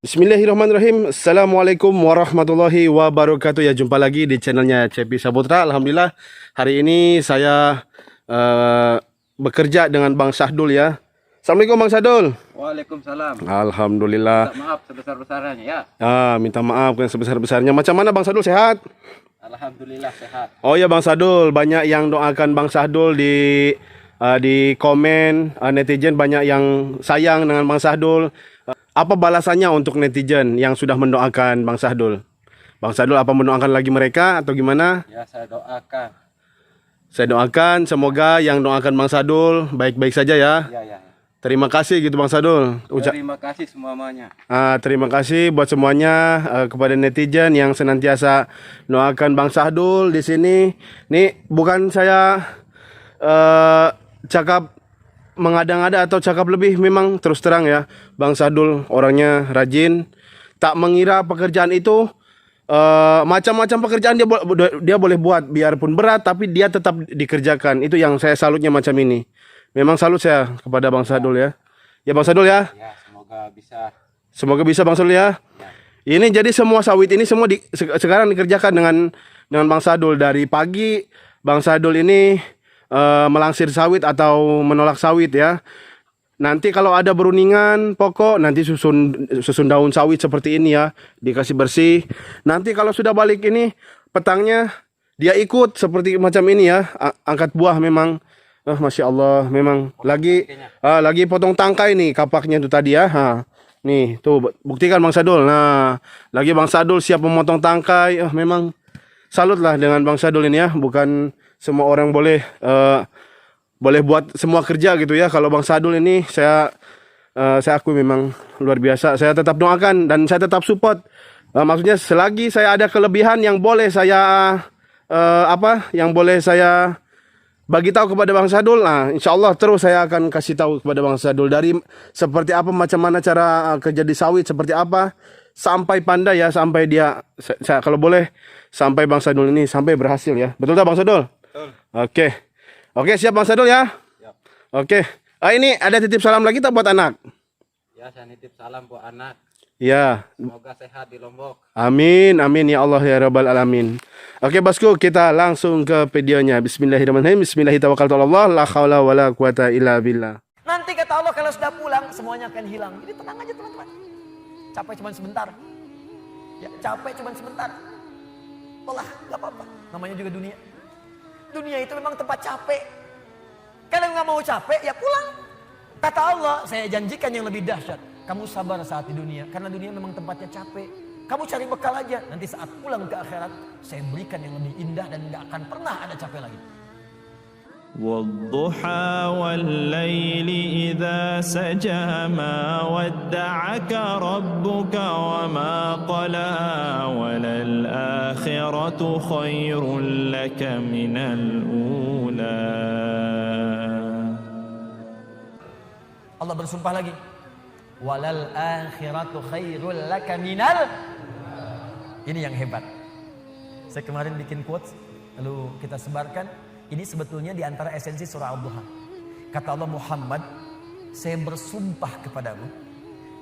Bismillahirrahmanirrahim. Assalamualaikum warahmatullahi wabarakatuh. Ya, jumpa lagi di channelnya Cepi Saputra. Alhamdulillah hari ini saya bekerja dengan Bang Sahdul ya. Assalamualaikum Bang Sahdul. Waalaikumsalam. Alhamdulillah. Minta maaf sebesar-besarnya ya. Minta maaf yang sebesar-besarnya. Macam mana Bang Sahdul, sehat? Alhamdulillah sehat. Oh ya Bang Sahdul, banyak yang doakan Bang Sahdul di komen, netizen banyak yang sayang dengan Bang Sahdul. Apa balasannya untuk netizen yang sudah mendoakan Bang Sahdul? Bang Sahdul apa mendoakan lagi mereka atau gimana? Ya, saya doakan. Saya doakan semoga yang doakan Bang Sahdul baik-baik saja ya. Ya. Terima kasih gitu Bang Sahdul. Terima kasih semuanya. Terima kasih buat semuanya, kepada netizen yang senantiasa doakan Bang Sahdul di sini. Nih bukan saya cakap mengada-ngada atau cakap lebih, memang terus terang ya, Bang Sahdul orangnya rajin, tak mengira pekerjaan itu macam-macam pekerjaan dia boleh buat, biarpun berat tapi dia tetap dikerjakan. Itu yang saya salutnya macam ini. Memang salut saya kepada Bang Sahdul ya. Ya Bang Sahdul ya. Ya, semoga bisa. Semoga bisa Bang Sahdul ya. Ini jadi semua sawit ini semua sekarang dikerjakan dengan Bang Sahdul. Dari pagi Bang Sahdul ini melangsir sawit atau menolak sawit ya. Nanti kalau ada beruningan pokok, nanti susun daun sawit seperti ini ya, dikasih bersih. Nanti kalau sudah balik ini petangnya dia ikut seperti macam ini ya, angkat buah. Memang Masya Allah, memang lagi potong tangkai nih kapaknya itu tadi ya. Nih tuh buktikan Bang Sahdul. Nah lagi Bang Sahdul siap memotong tangkai. Memang salutlah dengan Bang Sahdul ini ya. Bukan semua orang boleh buat semua kerja gitu ya. Kalau Bang Sahdul ini saya akui memang luar biasa. Saya tetap doakan dan saya tetap support. Maksudnya selagi saya ada kelebihan yang boleh saya bagi tahu kepada Bang Sahdul, insya Allah terus saya akan kasih tahu kepada Bang Sahdul dari seperti apa, macam mana cara kerja di sawit, seperti apa, sampai pandai ya, sampai dia saya kalau boleh sampai Bang Sahdul ini sampai berhasil ya. Betul tak Bang Sahdul? Oke, siap Bang Sahdul ya. Siap. Oke. Ini ada titip salam lagi tak buat anak? Ya, saya nitip salam buat anak. Ya. Semoga sehat di Lombok. Amin ya Allah ya Rabbal alamin. Oke bosku, kita langsung ke videonya. Bismillahirrahmanirrahim. Bismillahirrahmanirrahim. La haula wala quwata illa billah. Nanti kata Allah kalau sudah pulang semuanya akan hilang. Jadi tenang aja teman-teman. Capek cuma sebentar. Ya, capek cuma sebentar. Olah, gak apa-apa. Namanya juga dunia. Dunia itu memang tempat capek. Kalau nggak mau capek, ya pulang. Kata Allah, saya janjikan yang lebih dahsyat. Kamu sabar saat di dunia, karena dunia memang tempatnya capek. Kamu cari bekal aja. Nanti saat pulang ke akhirat, saya berikan yang lebih indah dan nggak akan pernah ada capek lagi. والضحى والليل إذا سجى ما ودعك ربك وما قلى وللآخرة خير لك من الأولى. Allah bersumpah lagi, walal akhiratu khairul laka minal. Ini yang hebat. Saya kemarin bikin quotes lalu kita sebarkan. Ini sebetulnya di antara esensi surah Al-Duha. Kata Allah, Muhammad, saya bersumpah kepadamu,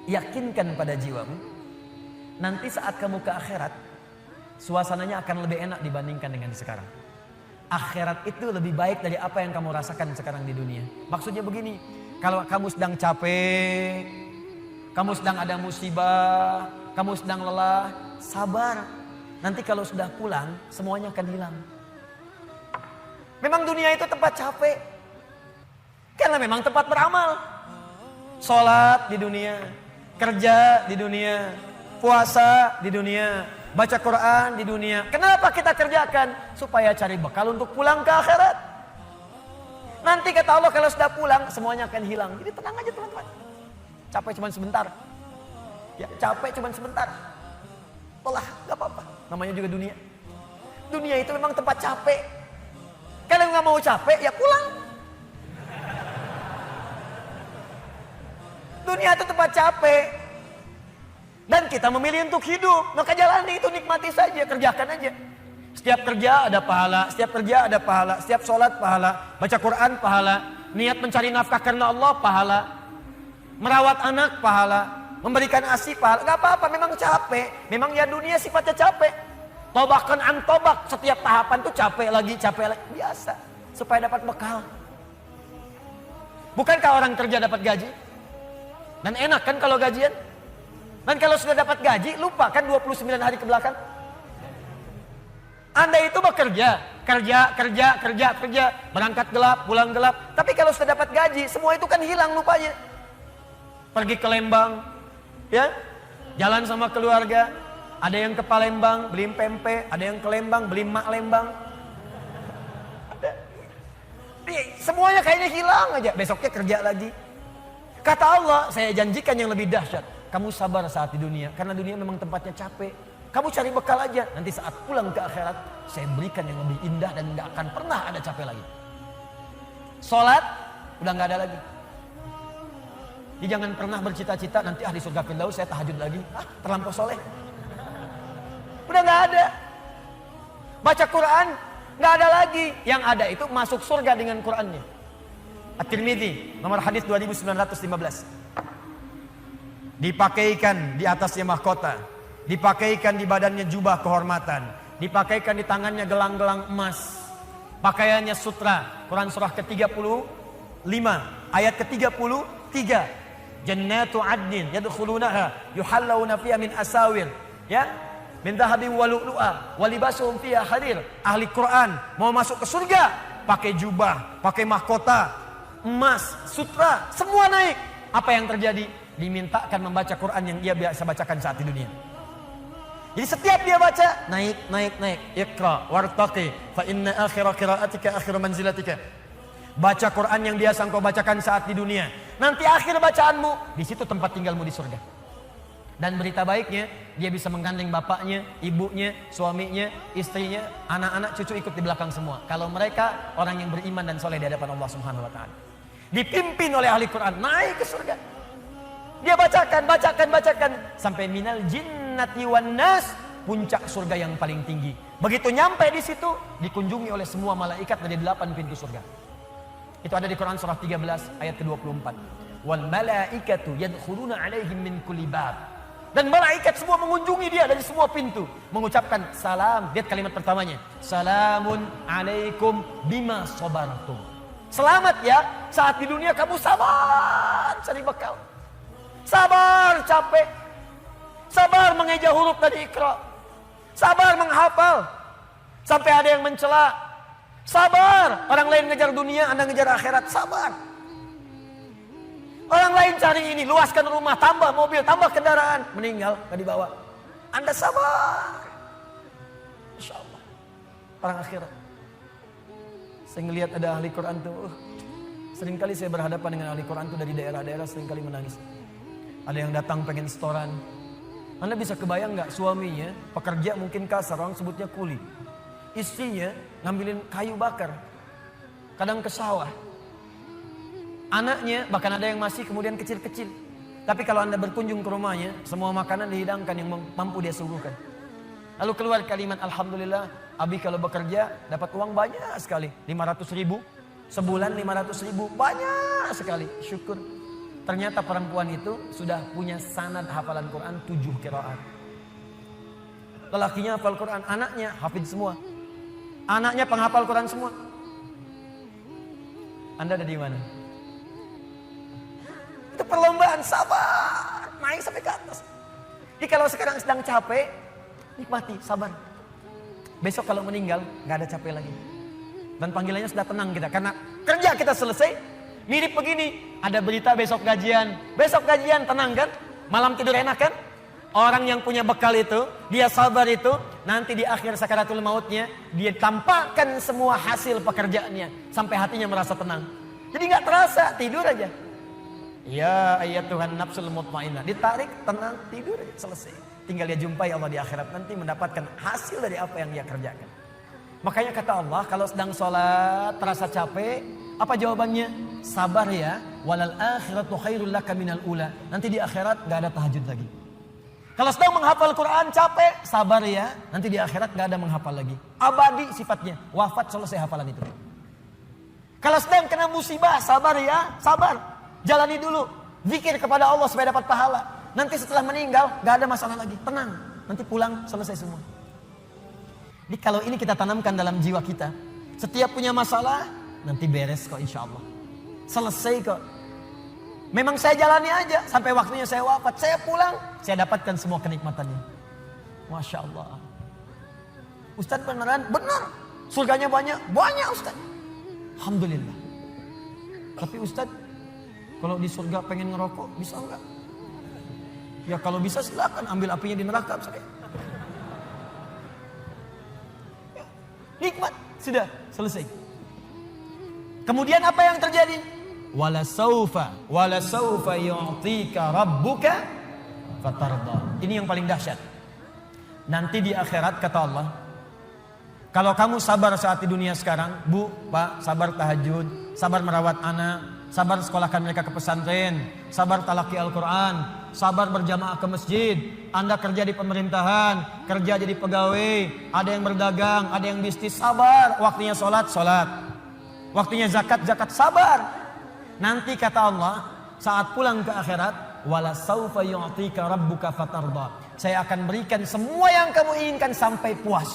yakinkan pada jiwamu, nanti saat kamu ke akhirat, suasananya akan lebih enak dibandingkan dengan sekarang. Akhirat itu lebih baik dari apa yang kamu rasakan sekarang di dunia. Maksudnya begini, kalau kamu sedang capek, kamu sedang ada musibah, kamu sedang lelah, sabar. Nanti kalau sudah pulang, semuanya akan hilang. Memang dunia itu tempat capek. Karena memang tempat beramal. Sholat di dunia, kerja di dunia, puasa di dunia, baca Quran di dunia. Kenapa kita kerjakan? Supaya cari bekal untuk pulang ke akhirat. Nanti kata Allah kalau sudah pulang semuanya akan hilang. Jadi tenang aja teman-teman. Capek cuma sebentar. Ya, capek cuma sebentar. Olah, gak apa-apa. Namanya juga dunia. Dunia itu memang tempat capek. Kalau nggak mau capek, ya pulang. Dunia itu tempat capek. Dan kita memilih untuk hidup. Maka jalani itu, nikmati saja, kerjakan aja. Setiap kerja ada pahala, setiap kerja ada pahala, setiap sholat pahala, baca Quran pahala, niat mencari nafkah karena Allah pahala, merawat anak pahala, memberikan ASI pahala. Gak apa-apa, memang capek. Memang ya dunia sifatnya capek. Tobakan an tobak, setiap tahapan tuh capek lagi. Biasa, supaya dapat bekal. Bukankah orang kerja dapat gaji? Dan enak kan kalau gajian? Dan kalau sudah dapat gaji, lupa kan 29 hari ke belakang? Anda itu bekerja, kerja, berangkat gelap, pulang gelap. Tapi kalau sudah dapat gaji, semua itu kan hilang lupanya. Pergi ke Lembang, ya, jalan sama keluarga. Ada yang ke Palembang, beli pempek. Ada yang ke Lembang, beli mak Lembang. Semuanya kayaknya hilang aja. Besoknya kerja lagi. Kata Allah, saya janjikan yang lebih dahsyat. Kamu sabar saat di dunia, karena dunia memang tempatnya capek. Kamu cari bekal aja. Nanti saat pulang ke akhirat, saya berikan yang lebih indah dan gak akan pernah ada capek lagi. Sholat, udah gak ada lagi. Jadi jangan pernah bercita-cita nanti di surga Firdaus saya tahajud lagi. Terlampau soleh. Udah gak ada. Baca Quran, gak ada lagi. Yang ada itu masuk surga dengan Qurannya. At-Tirmidzi, nomor hadis 2915. Dipakaikan di atasnya mahkota. Dipakaikan di badannya jubah kehormatan. Dipakaikan di tangannya gelang-gelang emas. Pakaiannya sutra. Quran surah ke-35 ayat ke-33. Jannatu adnin yadkhulunaha yuhallawna fiha min asawir, ya, min dhahabin wa lu'lu'a wa libasuhum fiha harir. Ahli Quran mau masuk ke surga pakai jubah, pakai mahkota, emas, sutra, semua naik. Apa yang terjadi? Dimintakan membaca Quran yang dia biasa bacakan saat di dunia. Jadi setiap dia baca, naik. Iqra wartaqi fa inna akhira qiraatika akhiru manzilatika. Baca Quran yang biasa engkau bacakan saat di dunia. Nanti akhir bacaanmu, di situ tempat tinggalmu di surga. Dan berita baiknya, dia bisa menggandeng bapaknya, ibunya, suaminya, istrinya, anak-anak, cucu ikut di belakang semua. Kalau mereka orang yang beriman dan soleh di hadapan Allah Subhanahu wa taala. Dipimpin oleh ahli Quran, naik ke surga. Dia bacakan sampai minal jinnati wan nas, puncak surga yang paling tinggi. Begitu nyampe di situ, dikunjungi oleh semua malaikat dari 8 pintu surga. Itu ada di Quran surah 13 ayat ke-24. Wal malaikatu yadkhuluna alaihim min kulli bab. Dan malaikat semua mengunjungi dia dari semua pintu, mengucapkan salam. Lihat kalimat pertamanya, salamun alaikum bima sabartum. Selamat ya, saat di dunia kamu sabar cari bekal. Sabar capek. Sabar mengeja huruf dari Iqra. Sabar menghafal. Sampai ada yang mencela. Sabar. Orang lain ngejar dunia, Anda ngejar akhirat. Sabar. Orang lain cari ini, luaskan rumah, tambah mobil, tambah kendaraan. Meninggal, gak dibawa. Anda sabar. Insya Allah. Orang akhirat. Saya ngelihat ada ahli Quran tuh. Seringkali saya berhadapan dengan ahli Quran tuh dari daerah-daerah, seringkali menangis. Ada yang datang pengen setoran. Anda bisa kebayang gak suaminya, pekerja mungkin kasar, orang sebutnya kuli. Istrinya ngambilin kayu bakar. Kadang ke sawah. Anaknya bahkan ada yang masih kemudian kecil-kecil. Tapi kalau Anda berkunjung ke rumahnya, semua makanan dihidangkan yang mampu dia suguhkan. Lalu keluar kalimat, alhamdulillah, Abi kalau bekerja dapat uang banyak sekali. 500.000, sebulan 500.000, banyak sekali. Syukur. Ternyata perempuan itu sudah punya sanad hafalan Quran 7 qiraat. Lelakinya hafal Quran, anaknya hafidz semua. Anaknya penghafal Quran semua. Anda ada di mana? Itu perlombaan, sabar, naik sampai ke atas. Jadi kalau sekarang sedang capek, nikmati, sabar. Besok kalau meninggal, gak ada capek lagi. Dan panggilannya sudah tenang kita, karena kerja kita selesai. Mirip begini, ada berita besok gajian. Besok gajian, tenang kan? Malam tidur enak kan? Orang yang punya bekal itu, dia sabar itu, nanti di akhir sakaratul mautnya, dia tampakkan semua hasil pekerjaannya. Sampai hatinya merasa tenang. Jadi gak terasa, tidur aja. Ya ayat Tuhan nafsul mutmainnah. Ditarik, tenang, tidur aja, selesai. Tinggal dia jumpai Allah di akhirat, nanti mendapatkan hasil dari apa yang dia kerjakan. Makanya kata Allah, kalau sedang sholat, terasa capek, apa jawabannya? Sabar ya, walal akhiratu khairul laka minal ula. Nanti di akhirat gak ada tahajud lagi. Kalau sedang menghafal Quran capek, sabar ya, nanti di akhirat gak ada menghafal lagi. Abadi sifatnya, wafat selesai hafalan itu. Kalau sedang kena musibah, sabar ya, sabar. Jalani dulu, zikir kepada Allah supaya dapat pahala. Nanti setelah meninggal gak ada masalah lagi. Tenang, nanti pulang selesai semua. Jadi kalau ini kita tanamkan dalam jiwa kita, setiap punya masalah nanti beres kok insya Allah. Selesai kok. Memang saya jalani aja sampai waktunya saya wafat. Saya pulang, saya dapatkan semua kenikmatannya. Masya Allah. Ustadz beneran? Benar. Surganya banyak? Banyak Ustadz. Alhamdulillah. Tapi Ustadz, kalau di surga pengen ngerokok, bisa enggak? Ya kalau bisa silakan ambil apinya di neraka saya. Ya, nikmat, sudah selesai. Kemudian apa yang terjadi? Wala saufa yu'tika rabbuka fatarda. Ini yang paling dahsyat. Nanti di akhirat kata Allah, kalau kamu sabar saat di dunia sekarang, Bu, Pak, sabar tahajud, sabar merawat anak, sabar sekolahkan mereka ke pesantren, sabar talaki Al-Quran, sabar berjamaah ke masjid, Anda kerja di pemerintahan, kerja jadi pegawai, ada yang berdagang, ada yang bisnis, sabar. Waktunya sholat, waktunya zakat, sabar. Nanti kata Allah, saat pulang ke akhirat, wala saufa yu'tika rabbuka fatarda. Saya akan berikan semua yang kamu inginkan sampai puas.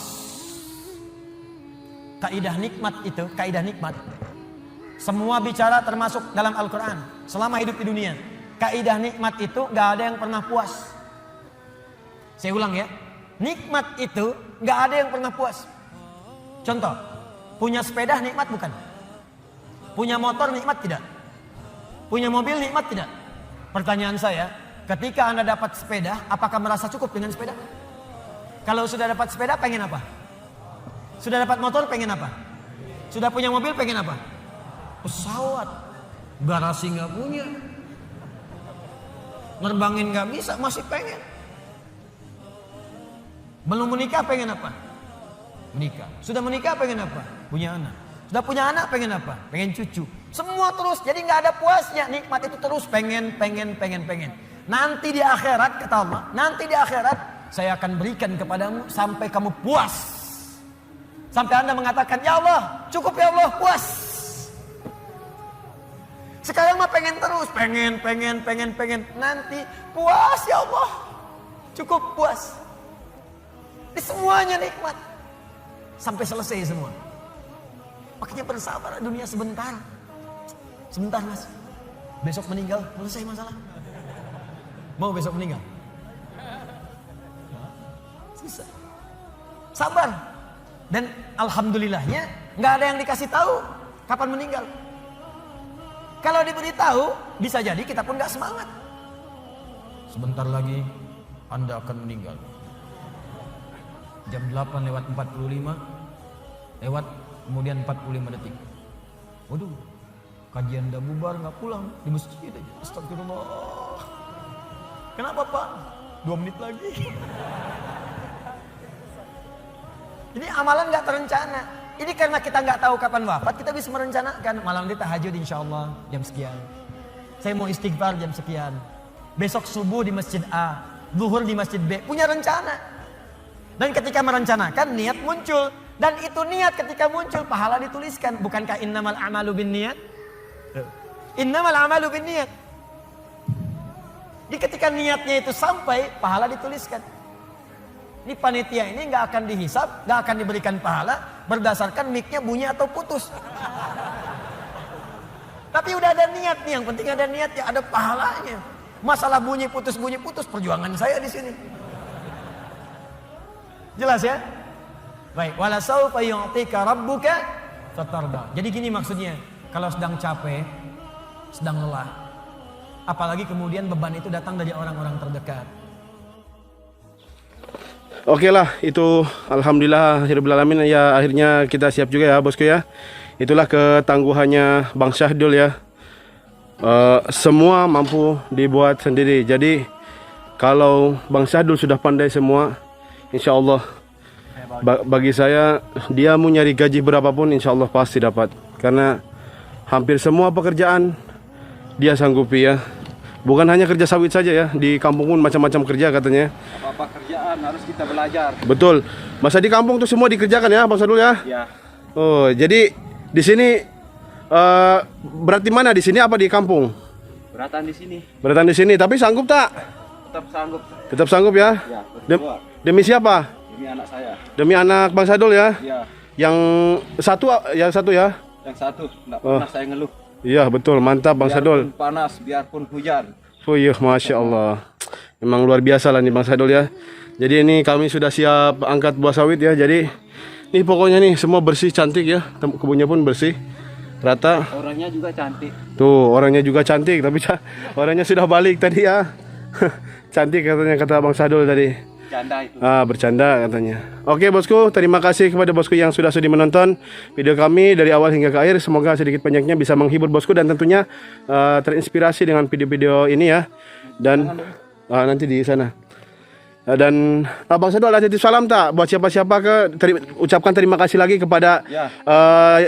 Kaidah nikmat itu, kaidah nikmat. Semua bicara termasuk dalam Al-Quran. Selama hidup di dunia, kaidah nikmat itu gak ada yang pernah puas. Saya ulang ya, nikmat itu gak ada yang pernah puas. Contoh, punya sepeda nikmat bukan? Punya motor nikmat tidak? Punya mobil nikmat tidak? Pertanyaan saya, ketika Anda dapat sepeda, apakah merasa cukup dengan sepeda? Kalau sudah dapat sepeda, pengen apa? Sudah dapat motor, pengen apa? Sudah punya mobil, pengen apa? Pesawat. Garasi nggak punya. Nerbangin nggak bisa, masih pengen. Belum menikah, pengen apa? Menikah. Sudah menikah, pengen apa? Punya anak. Sudah punya anak, pengen apa? Pengen cucu. Semua terus, jadi nggak ada puasnya. Nikmat itu terus pengen. Nanti di akhirat, kata Allah, nanti di akhirat saya akan berikan kepadamu sampai kamu puas. Sampai Anda mengatakan, ya Allah, cukup ya Allah, puas. Sekarang mah pengen terus, pengen. Nanti puas ya Allah, cukup puas. Ini semuanya nikmat. Sampai selesai semua. Makanya bersabar, dunia sebentar. Sebentar mas, besok meninggal, selesai masalah. Mau besok meninggal? Susah. Sabar. Dan alhamdulillahnya nggak ada yang dikasih tahu kapan meninggal. Kalau diberitahu, bisa jadi kita pun nggak semangat. Sebentar lagi Anda akan meninggal. Jam 8:45 lewat kemudian 45 detik. Waduh, kajian udah bubar nggak pulang di masjid aja. Astagfirullah. Kenapa Pak? 2 menit lagi. Ini amalan nggak terencana. Ini karena kita nggak tahu kapan wafat, kita bisa merencanakan. Malam ini tahajud insya Allah jam sekian. Saya mau istighfar jam sekian. Besok subuh di masjid A, zuhur di masjid B. Punya rencana. Dan ketika merencanakan, niat muncul. Dan itu niat ketika muncul, pahala dituliskan. Bukankah innamal a'malu bin niat? Innamal a'malu bin niat. Jadi ketika niatnya itu sampai, pahala dituliskan. Ini panitia ini nggak akan dihisap, nggak akan diberikan pahala berdasarkan mic-nya bunyi atau putus. Tapi udah ada niat nih, yang penting ada niat ya, ada pahalanya. Masalah bunyi putus perjuangan saya di sini. Jelas ya? Baik, wala saufa yu'tika rabbuka fatarda. Jadi gini maksudnya, kalau sedang capek, sedang lelah, apalagi kemudian beban itu datang dari orang-orang terdekat. Oke lah, itu alhamdulillah rabbil alamin ya, akhirnya kita siap juga ya bosku ya. Itulah ketangguhannya Bang Syahdul ya. Semua mampu dibuat sendiri. Jadi kalau Bang Syahdul sudah pandai semua, insya Allah bagi saya dia mau nyari gaji berapapun insya Allah pasti dapat. Karena hampir semua pekerjaan dia sanggupi ya. Bukan hanya kerja sawit saja ya, di kampung pun macam-macam kerja katanya. Apa kerjaan harus kita belajar. Betul. Masa di kampung tuh semua dikerjakan ya Bang Syahdul ya? Ya. Oh, jadi di sini berarti mana di sini apa di kampung? Beratan di sini. Beratan di sini, tapi sanggup tak? tetap sanggup. Tetap sanggup ya? Ya, Dem- berdua. demi siapa? Ini anak saya. Demi anak Bang Sadul ya? Ya, Yang satu ya? yang satu enggak pernah saya ngeluh. Iya betul, mantap Bang Sadul. Biarpun panas, biarpun hujan. Oh iya, Masya Allah. Memang luar biasa lah nih Bang Sadul ya. Jadi ini kami sudah siap angkat buah sawit ya. Jadi ini pokoknya nih semua bersih, cantik ya. Kebunnya pun bersih, rata. Orangnya juga cantik. Tuh orangnya juga cantik, tapi orangnya sudah balik tadi ya. Cantik katanya kata Bang Sadul tadi. Canda itu. Bercanda katanya. Oke bosku, terima kasih kepada bosku yang sudah sudi menonton video kami dari awal hingga ke akhir. Semoga sedikit banyaknya bisa menghibur bosku dan tentunya terinspirasi dengan video-video ini ya. Dan nanti di sana. Dan Bang Sadul ada titip salam tak buat siapa-siapa ucapkan terima kasih lagi kepada Ya.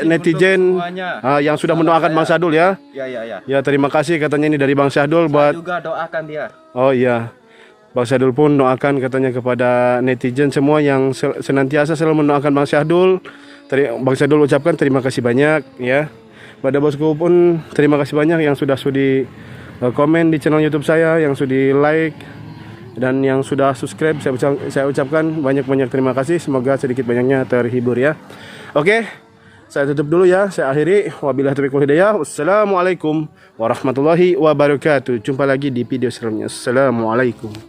netizen Untuk semuanya. yang sudah mendoakan Bang Sadul ya. Ya. Ya terima kasih katanya ini dari Bang Sadul buat. Juga doakan dia. Oh iya, Bang Syadul pun doakan katanya kepada netizen semua yang senantiasa selalu mendoakan Bang Syadul. Bang Syadul ucapkan terima kasih banyak ya. Pada bosku pun terima kasih banyak yang sudah sudi komen di channel YouTube saya, yang sudi like dan yang sudah subscribe. Saya ucapkan banyak-banyak terima kasih. Semoga sedikit banyaknya terhibur ya. Oke, saya tutup dulu ya. Saya akhiri. Wabillahi taufiq wal hidayah. Wassalamualaikum warahmatullahi wabarakatuh. Jumpa lagi di video selanjutnya. Assalamualaikum.